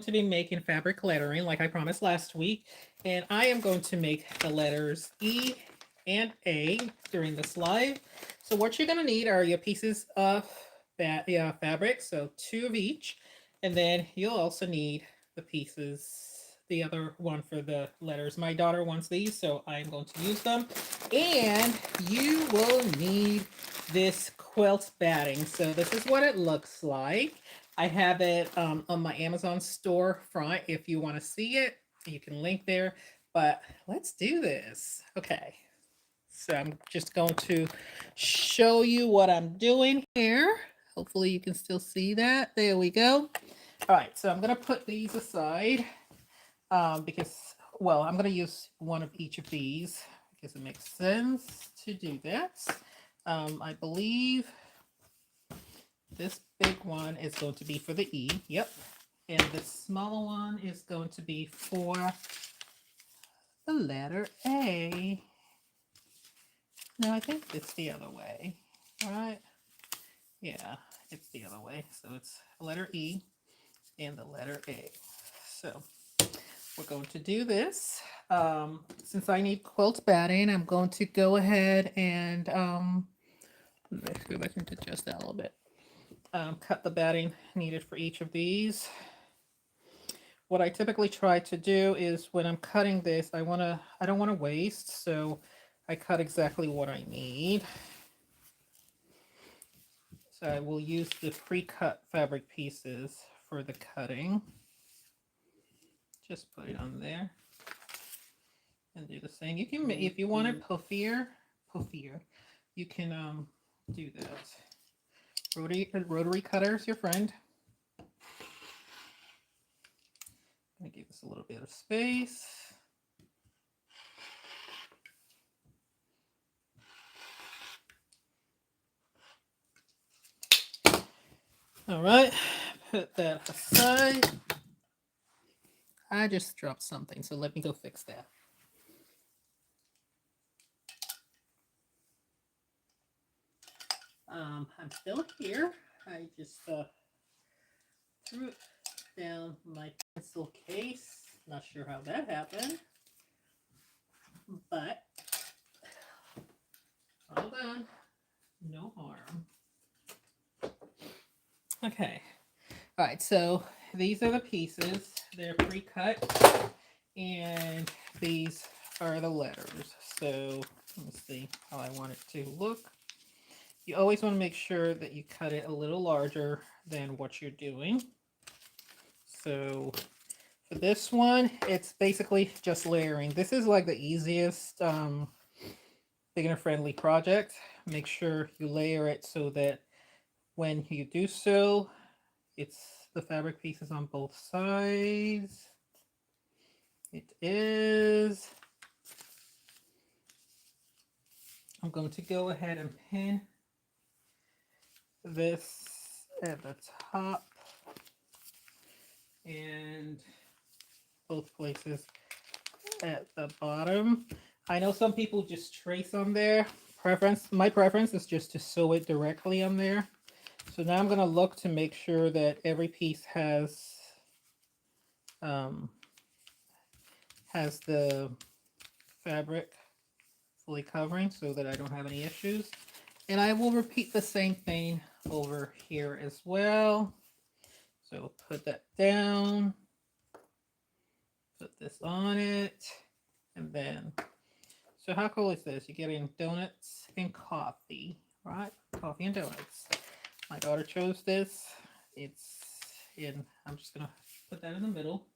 To be making fabric lettering like I promised last week, and I am going to make the letters E and A during this live. So what you're going to need are your pieces of fabric, so two of each, and then you'll also need the pieces, the other one for the letters. My daughter wants these, so I'm going to use them. And you will need this quilt batting. So this is what it looks like. I have it on my Amazon storefront. If you want to see it, you can link there. But let's do this. Okay. So I'm just going to show you what I'm doing here. Hopefully you can still see that. There we go. All right. So I'm going to put these aside because, well, I'm going to use one of each of these because it makes sense to do that. I believe this big one is going to be for the E. Yep. And the smaller one is going to be for the letter A. No, I think it's the other way, right? Yeah, it's the other way. So it's the letter E and the letter A. So we're going to do this. Since I need quilt batting, I'm going to go ahead and let's see if I can adjust that a little bit. Cut the batting needed for each of these. What I typically try to do is when I'm cutting this, I don't want to waste, so I cut exactly what I need. So I will use the pre-cut fabric pieces for the cutting. Just put it on there and do the same. You can, if you want it puffier, you can do that. Rotary cutter is your friend. I'm gonna give this a little bit of space. All right, put that aside. I just dropped something, so let me go fix that. I'm still here. I just threw it down my pencil case. Not sure how that happened, but all done. No harm. Okay. All right, so these are the pieces. They're pre-cut, and these are the letters. So let me see how I want it to look. You always want to make sure that you cut it a little larger than what you're doing. So for this one, it's basically just layering. This is like the easiest beginner friendly project. Make sure you layer it so that when you do so, it's the fabric pieces on both sides. It is. I'm going to go ahead and pin this at the top and both places at the bottom. I know some people just trace on there. My preference is just to sew it directly on there. So now I'm going to look to make sure that every piece has the fabric fully covering so that I don't have any issues. And I will repeat the same thing over here as well. So put that down, put this on it, and then, so how cool is this? You're getting donuts and coffee, right? Coffee and donuts. My daughter chose this. It's in, I'm just gonna put that in the middle.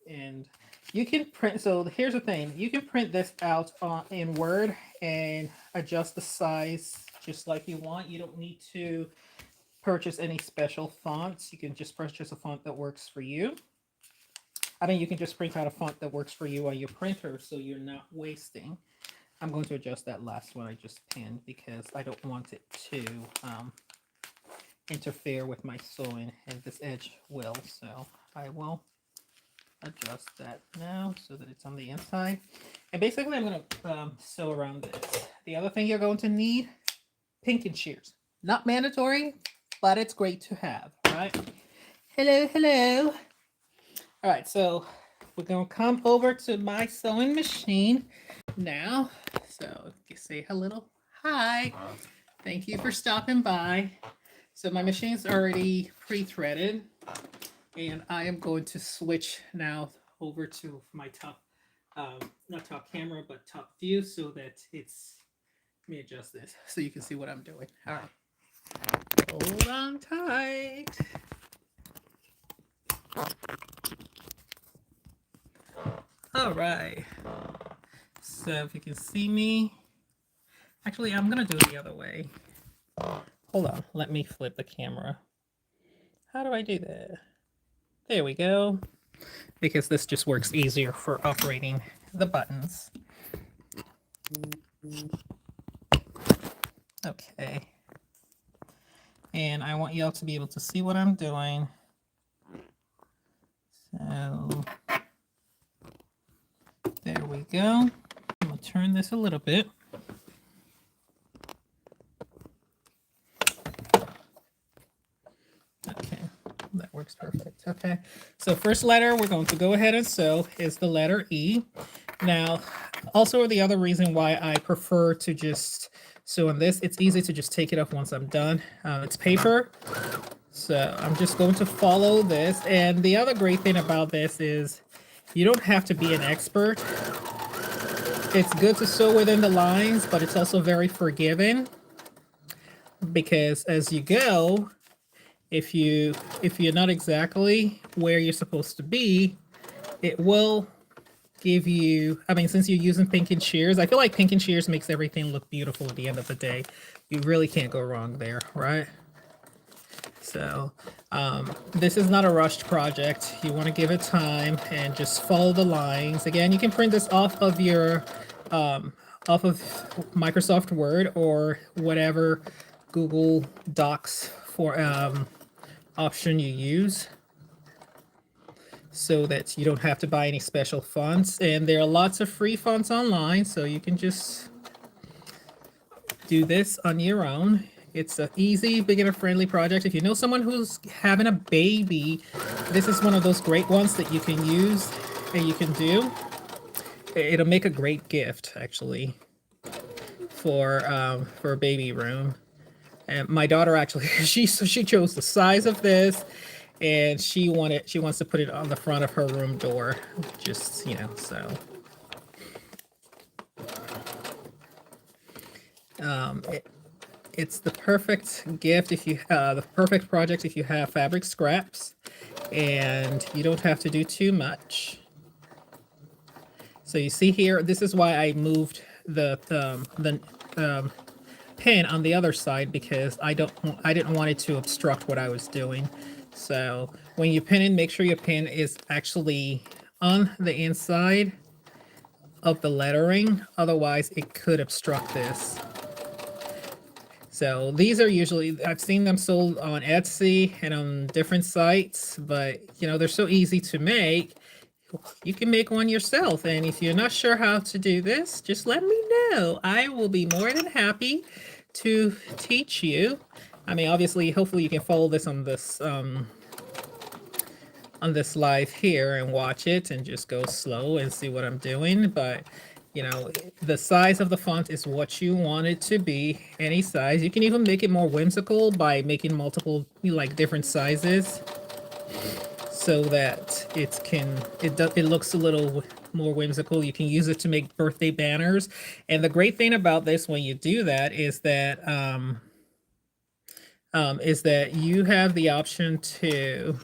And you can print, so here's the thing, you can print this out in Word and adjust the size just like you want. You don't need to purchase any special fonts. You can just purchase a font that works for you. I mean, you can just print out a font that works for you on your printer so you're not wasting. I'm going to adjust that last one I just pinned because I don't want it to interfere with my sewing, and this edge will, so I will adjust that now so that it's on the inside. And basically I'm going to sew around this. The other thing you're going to need, pinking shears. Not mandatory, but it's great to have, right? Hello, hello. All right, so we're gonna come over to my sewing machine now. So you say hello, hi. Thank you for stopping by. So my machine's already pre-threaded, and I am going to switch now over to my top, not top camera, but top view, so that it's. Let me adjust this so you can see what I'm doing. All right, hold on tight. All right. So if you can see me, actually, I'm gonna do it the other way. Hold on, let me flip the camera. How do I do that? There we go. Because this just works easier for operating the buttons. Okay. And I want y'all to be able to see what I'm doing. So there we go. I'm gonna turn this a little bit. Okay, that works perfect. Okay, so first letter we're going to go ahead and sew is the letter E. Now, also the other reason why I prefer to just sew on this, it's easy to just take it off once I'm done. It's paper, so I'm just going to follow this. And the other great thing about this is you don't have to be an expert. It's good to sew within the lines, but it's also very forgiving because as you go, if you're not exactly where you're supposed to be, it will give you, I mean, since you're using pink and shears, I feel like pink and shears makes everything look beautiful at the end of the day. You really can't go wrong there, right? So this is not a rushed project. You want to give it time and just follow the lines. Again, you can print this off of your off of Microsoft Word or whatever Google Docs for option you use, so that you don't have to buy any special fonts. And there are lots of free fonts online, so you can just do this on your own. It's an easy, beginner-friendly project. If you know someone who's having a baby, this is one of those great ones that you can use and you can do. It'll make a great gift, actually, for a baby room. And my daughter actually, she chose the size of this, and she wants to put it on the front of her room door, just, you know, so. It's the perfect gift if you the perfect project if you have fabric scraps and you don't have to do too much. So you see here, this is why I moved the pin on the other side, because I didn't want it to obstruct what I was doing. So when you pin in, make sure your pin is actually on the inside of the lettering, otherwise it could obstruct this. So these are usually, I've seen them sold on Etsy and on different sites, but you know, they're so easy to make. You can make one yourself. And if you're not sure how to do this, just let me know. I will be more than happy to teach you. I mean, obviously, hopefully you can follow this on this live here and watch it and just go slow and see what I'm doing. But you know, the size of the font is what you want it to be, any size. You can even make it more whimsical by making multiple, like, different sizes, so that it looks a little more whimsical. You can use it to make birthday banners. And the great thing about this when you do that is that you have the option to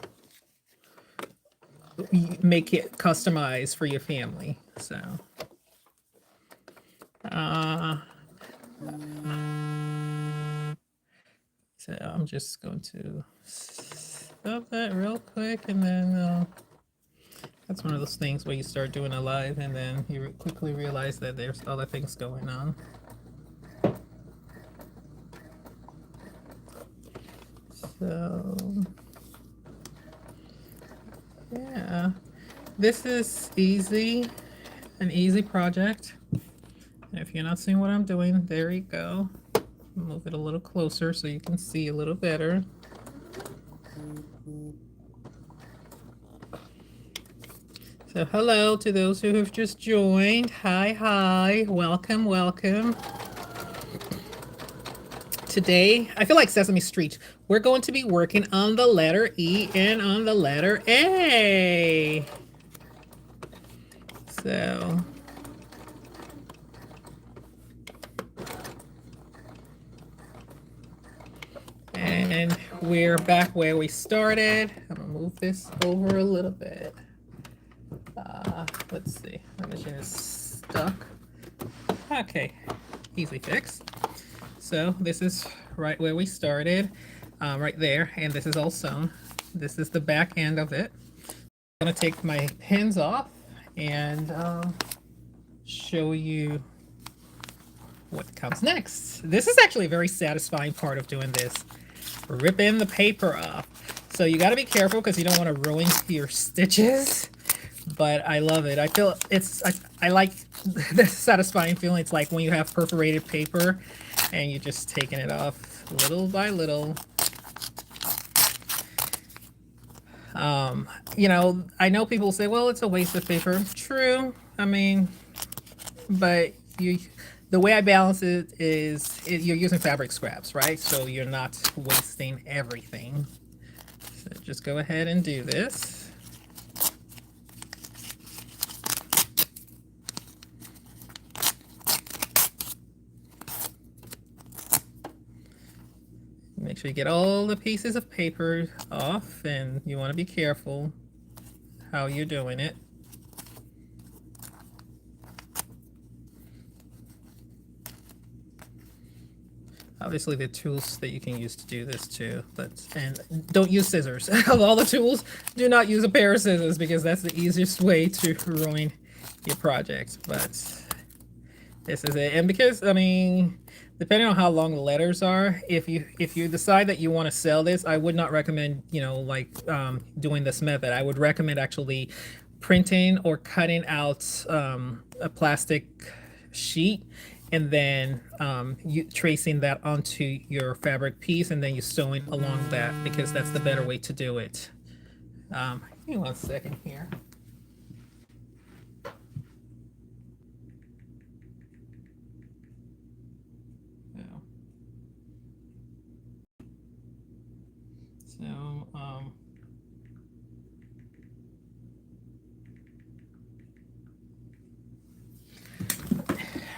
make it customized for your family. So so I'm just going to stop that real quick, and then that's one of those things where you start doing a live and then you quickly realize that there's other things going on. So yeah, this is an easy project. If you're not seeing what I'm doing, there you go. Move it a little closer so you can see a little better. So hello to those who have just joined. Hi, welcome, welcome. Today, I feel like Sesame Street. We're going to be working on the letter E and on the letter A. So, and we're back where we started. I'm gonna move this over a little bit. Let's see, my machine is stuck. Okay, easy fix. So this is right where we started, right there, and this is all sewn. This is the back end of it. I'm gonna take my pins off and show you what comes next. This is actually a very satisfying part of doing this. Ripping the paper off. So you got to be careful because you don't want to ruin your stitches. But I love it. I feel I like the satisfying feeling. It's like when you have perforated paper and you're just taking it off little by little. You know, I know people say, well, it's a waste of paper. True. I mean, but the way I balance it is you're using fabric scraps, right? So you're not wasting everything. So just go ahead and do this. Make sure you get all the pieces of paper off, and you want to be careful how you're doing it. Obviously, there are tools that you can use to do this too, and don't use scissors. Of all the tools, do not use a pair of scissors because that's the easiest way to ruin your project. But this is it, and because I mean, depending on how long the letters are, if you decide that you want to sell this, I would not recommend, you know, like doing this method. I would recommend actually printing or cutting out a plastic sheet and then you tracing that onto your fabric piece and then you sewing along that, because that's the better way to do it. Give me 1 second here.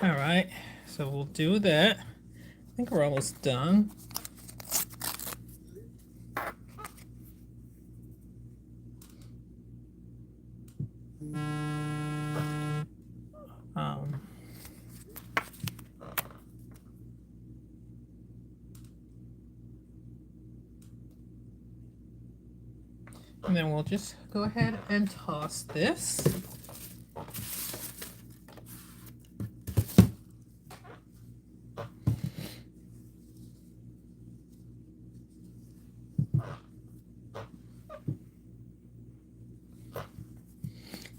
All right, so we'll do that. I think we're almost done. And then we'll just go ahead and toss this.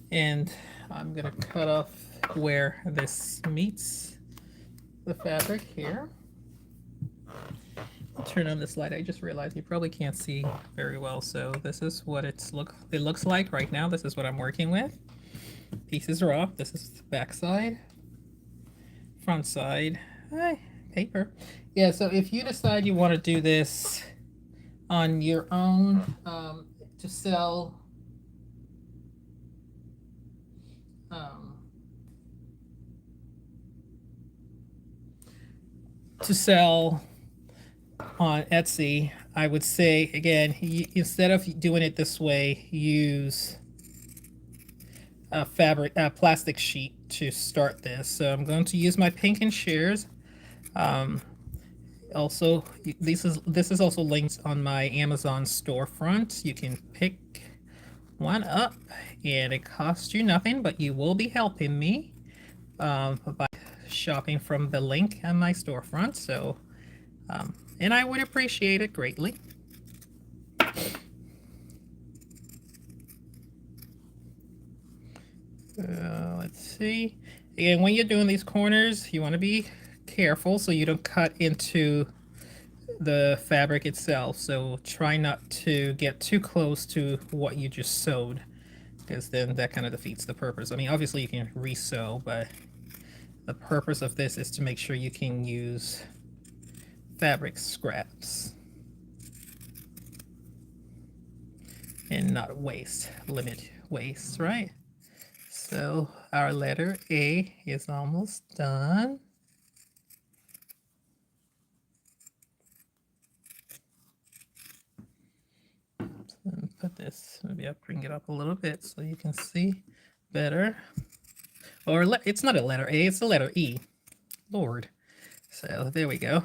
And I'm gonna cut off where this meets the fabric here. I'll turn on this light. I just realized you probably can't see very well, so this is what it looks like right now. This is what I'm working with. Pieces are off. This is the back side, front side, paper. Yeah, so if you decide you want to do this on your own to sell, on Etsy, I would say, again, instead of doing it this way, use a plastic sheet to start this. So I'm going to use my Pinkin shears. Also, this is also linked on my Amazon storefront. You can pick one up, and it costs you nothing, but you will be helping me by shopping from the link on my storefront. So, and I would appreciate it greatly. Let's see. Again, when you're doing these corners, you want to be careful so you don't cut into the fabric itself. So try not to get too close to what you just sewed. because then that kind of defeats the purpose. I mean, obviously you can re-sew, but the purpose of this is to make sure you can use fabric scraps and not limit waste, right? So our letter A is almost done. So put this, maybe I'll bring it up a little bit so you can see better. Or it's not a letter A, it's a letter E. Lord. So there we go.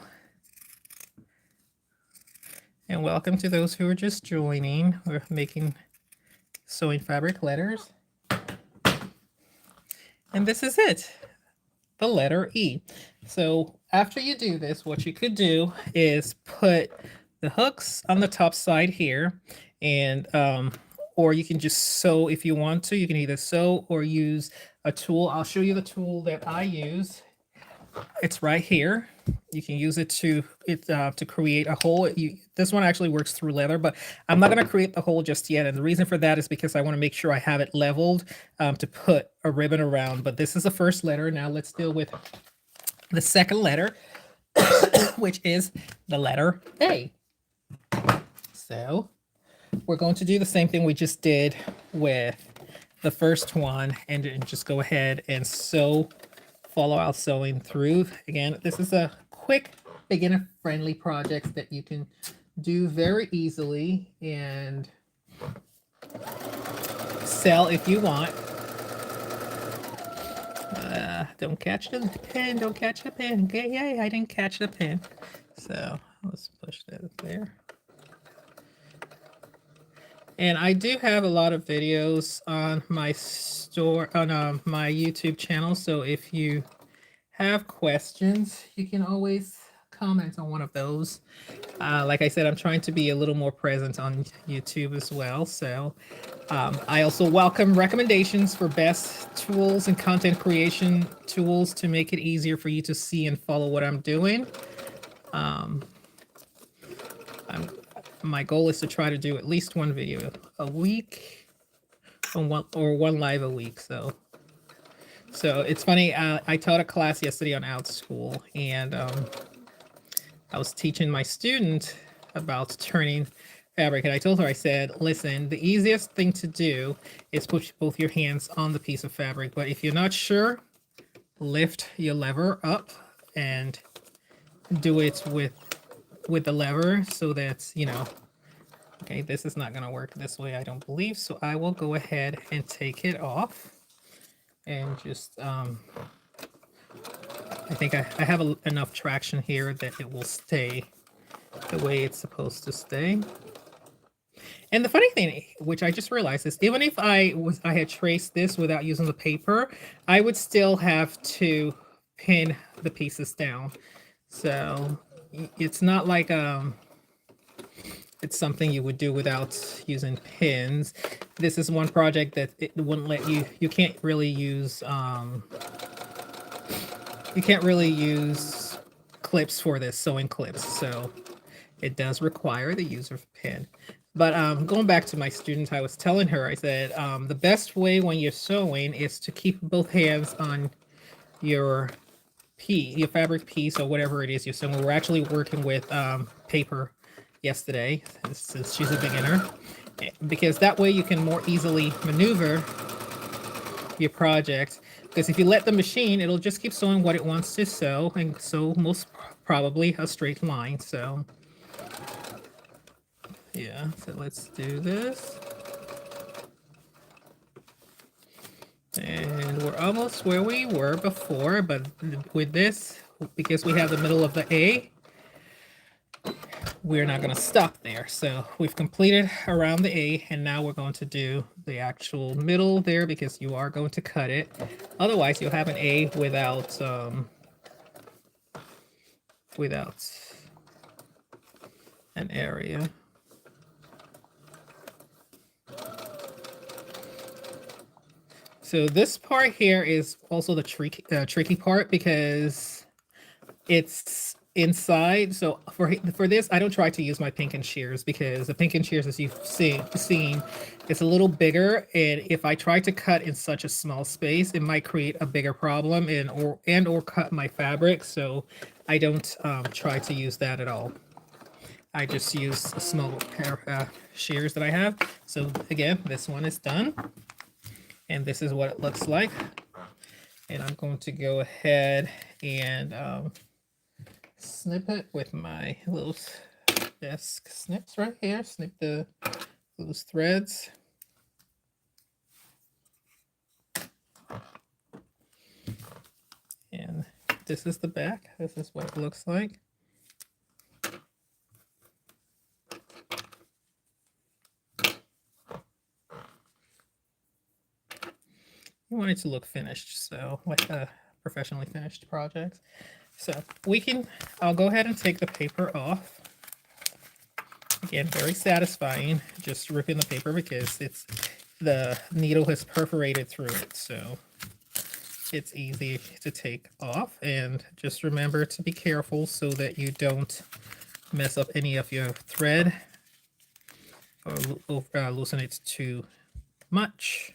And welcome to those who are just joining. We're making sewing fabric letters. And this is it, the letter E. So after you do this, what you could do is put the hooks on the top side here, and or you can just sew if you want to. You can either sew or use a tool. I'll show you the tool that I use. It's right here. You can use it to create a hole. This one actually works through leather, but I'm not going to create the hole just yet. And the reason for that is because I want to make sure I have it leveled to put a ribbon around. But this is the first letter. Now let's deal with the second letter, which is the letter A. So we're going to do the same thing we just did with the first one, and just go ahead and sew. Follow our sewing through. Again, this is a quick, beginner-friendly project that you can do very easily and sell if you want. Don't catch the pen, don't catch the pen. Okay, yay, I didn't catch the pen. So let's push that there. And I do have a lot of videos on my my YouTube channel. So if you have questions, you can always comment on one of those. Like I said, I'm trying to be a little more present on YouTube as well. So I also welcome recommendations for best tools and content creation tools to make it easier for you to see and follow what I'm doing. My goal is to try to do at least one video a week, or one live a week. So it's funny. I taught a class yesterday on Outschool, and I was teaching my student about turning fabric, and I told her, I said, listen, the easiest thing to do is put both your hands on the piece of fabric, but if you're not sure, lift your lever up and do it with the lever so that, okay, this is not going to work this way, I don't believe. So I will go ahead and take it off and just, I think I have enough traction here that it will stay the way it's supposed to stay. And the funny thing, which I just realized, is even if I had traced this without using the paper, I would still have to pin the pieces down. So it's not like it's something you would do without using pins. This is one project that it wouldn't let you can't really use clips for this, sewing clips. So it does require the use of a pin. But going back to my student, I was telling her, I said, the best way when you're sewing is to keep both hands on your fabric piece or whatever it is you're sewing. We're actually working with paper yesterday, since she's a beginner, because that way you can more easily maneuver your project. Because if you let the machine, it'll just keep sewing what it wants to sew, and sew most probably a straight line. So yeah, so let's do this. And we're almost where we were before, but with this, because we have the middle of the A, we're not going to stop there. So we've completed around the A, and now we're going to do the actual middle there, because you are going to cut it. Otherwise, you'll have an A without an area. So this part here is also the tricky part, because it's inside. So for this, I don't try to use my Pinkin shears because the Pinkin shears, as you've seen, it's a little bigger, and if I try to cut in such a small space, it might create a bigger problem and or cut my fabric. So I don't try to use that at all. I just use a small pair of shears that I have. So again, this one is done, and this is what it looks like. And I'm going to go ahead and snip it with my little desk snips right here. Snip those threads. And this is the back. This is what it looks like. You want it to look finished, so like a professionally finished project. So I'll go ahead and take the paper off. Again, very satisfying, just ripping the paper because the needle has perforated through it, so it's easy to take off. And just remember to be careful so that you don't mess up any of your thread or loosen it too much.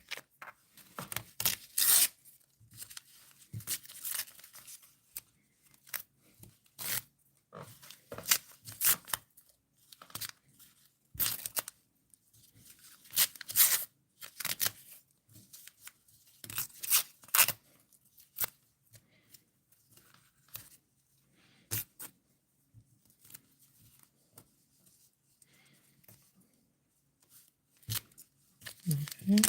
Okay.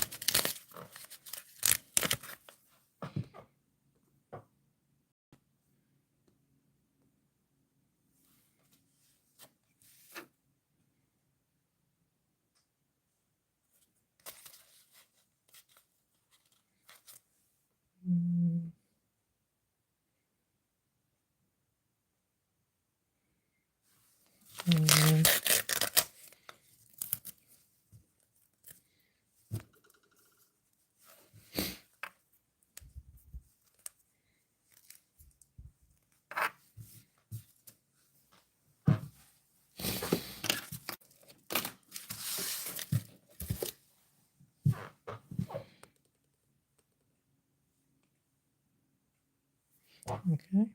Okay.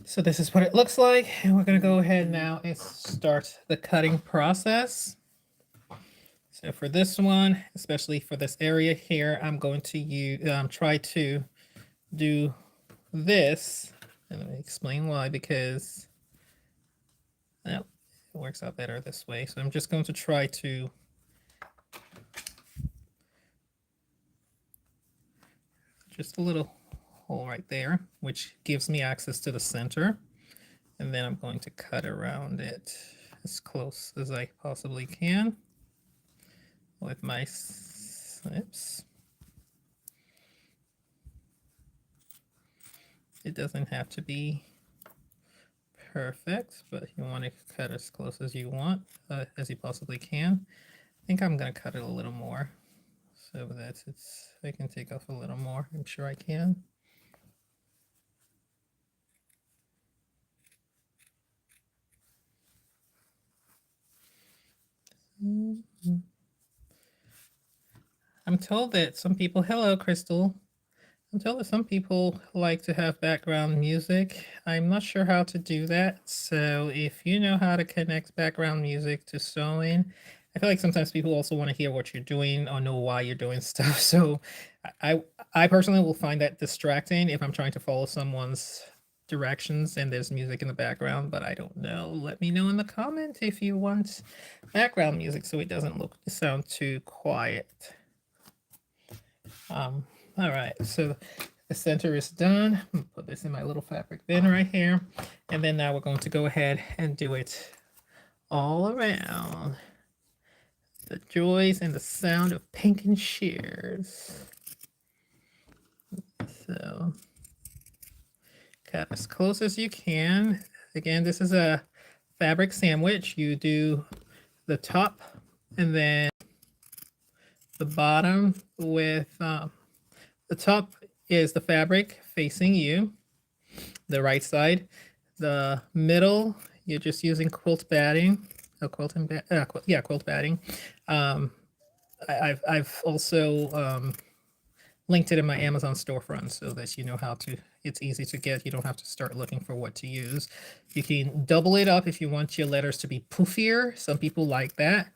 So this is what it looks like, and we're going to go ahead now and start the cutting process. So for this one, especially for this area here, I'm going to try to do this, and let me explain why, because well, it works out better this way. So I'm just going to try to just a little hole right there, which gives me access to the center. And then I'm going to cut around it as close as I possibly can with my snips. It doesn't have to be perfect, but you want to cut as close as you want, as you possibly can. I think I'm going to cut it a little more so that I can take off a little more. I'm sure I can. I'm told that some people, hello, Crystal. I'm told that some people like to have background music. I'm not sure how to do that. So if you know how to connect background music to sewing, I feel like sometimes people also want to hear what you're doing or know why you're doing stuff. So I personally will find that distracting if I'm trying to follow someone's directions and there's music in the background, but I don't know. Let me know in the comment if you want background music so it doesn't sound too quiet. All right, so the center is done. I'm gonna put this in my little fabric bin right here. And then now we're going to go ahead and do it all around. The joys and the sound of Pinkin shears. So cut as close as you can. Again, this is a fabric sandwich. You do the top and then the bottom with the top is the fabric facing you, the right side. The middle, you're just using quilt batting. Oh, quilt batting. I've also linked it in my Amazon storefront so that you know how to, it's easy to get. You don't have to start looking for what to use. You can double it up if you want your letters to be poofier. Some people like that.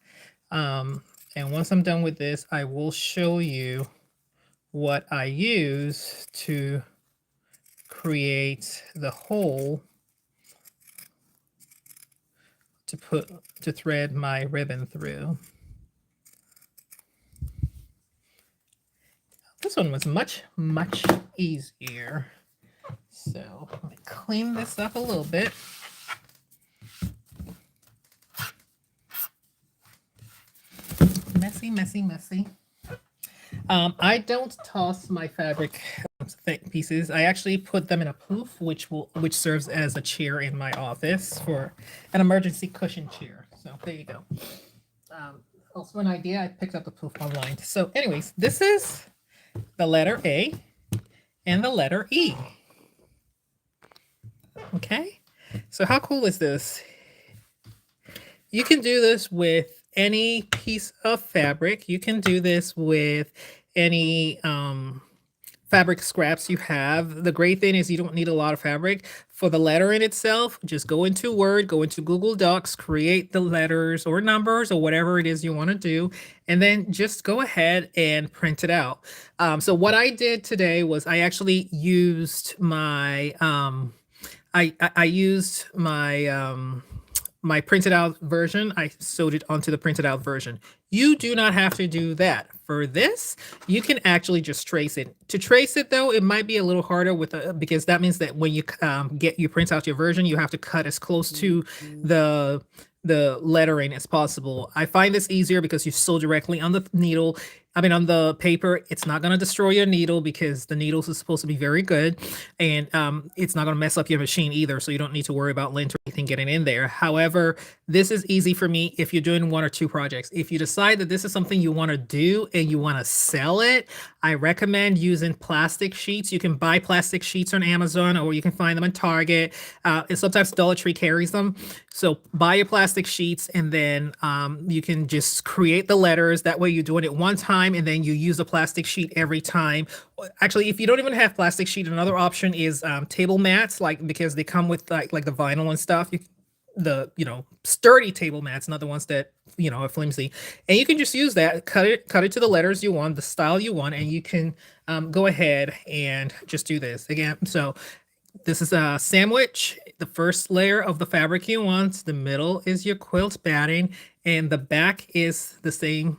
And once I'm done with this, I will show you what I use to create the hole to thread my ribbon through. This one was much easier. So let me clean this up a little bit. Messy. I don't toss my fabric pieces. I actually put them in a poof, which serves as a chair in my office for an emergency cushion chair. So there you go. Also an idea, I picked up the poof online. So anyways, this is the letter A and the letter E. Okay, so how cool is this? You can do this with any piece of fabric. You can do this with any fabric scraps you have. The great thing is you don't need a lot of fabric. For the lettering itself, just go into Word, go into Google Docs, create the letters or numbers or whatever it is you want to do, and then just go ahead and print it out. So what I did today was I actually used my I used my my printed out version. I sewed it onto the printed out version. You do not have to do that. For this, you can actually just trace it. To trace it though, it might be a little harder with because that means that when you print out your version, you have to cut as close to the lettering as possible. I find this easier because you sew directly on the needle. I mean, on the paper, it's not going to destroy your needle because the needles is supposed to be very good, and it's not going to mess up your machine either. So you don't need to worry about lint or anything getting in there. However, this is easy for me if you're doing 1 or 2 projects. If you decide that this is something you want to do and you want to sell it, I recommend using plastic sheets. You can buy plastic sheets on Amazon or you can find them in Target. And sometimes Dollar Tree carries them. So buy your plastic sheets and then you can just create the letters. That way you're doing it one time and then you use a plastic sheet every time. Actually, if you don't even have plastic sheet, another option is table mats, because they come with like the vinyl and stuff. The sturdy table mats, not the ones that are flimsy, and you can just use that, cut it to the letters you want, the style you want, and you can go ahead and just do this again. So this is a sandwich. The first layer of the fabric you want, the middle is your quilt batting, and the back is the same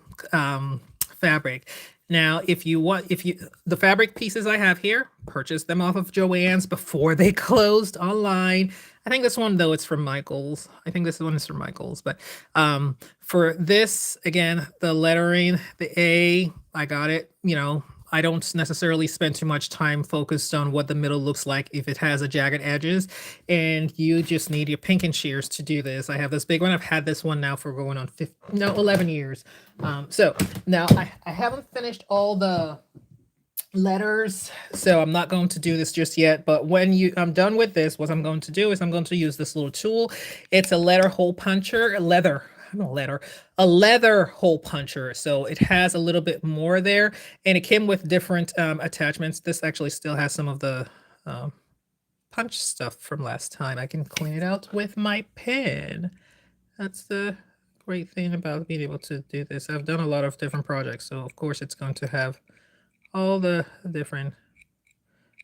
fabric. Now, the fabric pieces I have here, purchase them off of Joann's before they closed online. I think this one, though, it's from Michaels. I think this one is from Michaels. But for this, again, the lettering, the A, I got it. I don't necessarily spend too much time focused on what the middle looks like if it has a jagged edges. And you just need your pinking shears to do this. I have this big one. I've had this one now for going on 11 years. So now I haven't finished all the letters, so I'm not going to do this just yet, but when I'm done with this, what I'm going to do is I'm going to use this little tool. It's a letter hole puncher, a leather hole puncher. So it has a little bit more there, and it came with different attachments. This actually still has some of the punch stuff from last time. I can clean it out with my pen. That's the great thing about being able to do this. I've done a lot of different projects, so of course it's going to have all the different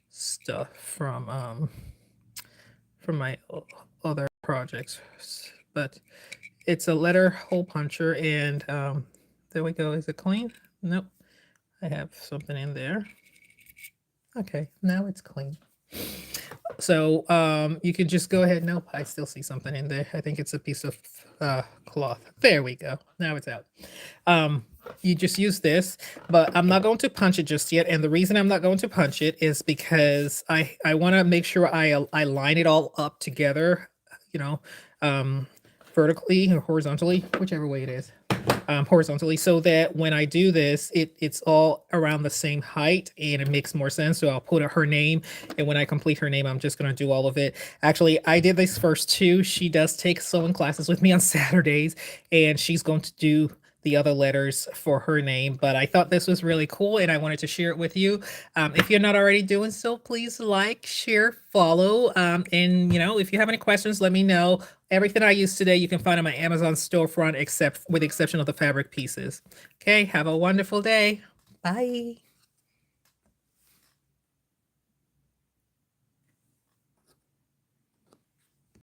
stuff from my other projects, but it's a letter hole puncher, and there we go. Is it clean? Nope, I have something in there. Okay, now it's clean. So you can just go ahead. Nope, I still see something in there. I think it's a piece of cloth. There we go. Now it's out. You just use this, but I'm not going to punch it just yet. And the reason I'm not going to punch it is because I want to make sure I line it all up together, vertically or horizontally, whichever way it is. horizontally, so that when I do this, it's all around the same height and it makes more sense. So I'll put her name, and when I complete her name, I'm just going to do all of it. Actually, I did this first too. She does take sewing classes with me on Saturdays, and she's going to do the other letters for her name. But I thought this was really cool and I wanted to share it with you. If you're not already doing so, please like, share, follow. And if you have any questions, let me know. Everything I use today you can find on my Amazon storefront, except with the exception of the fabric pieces. Okay, have a wonderful day. Bye.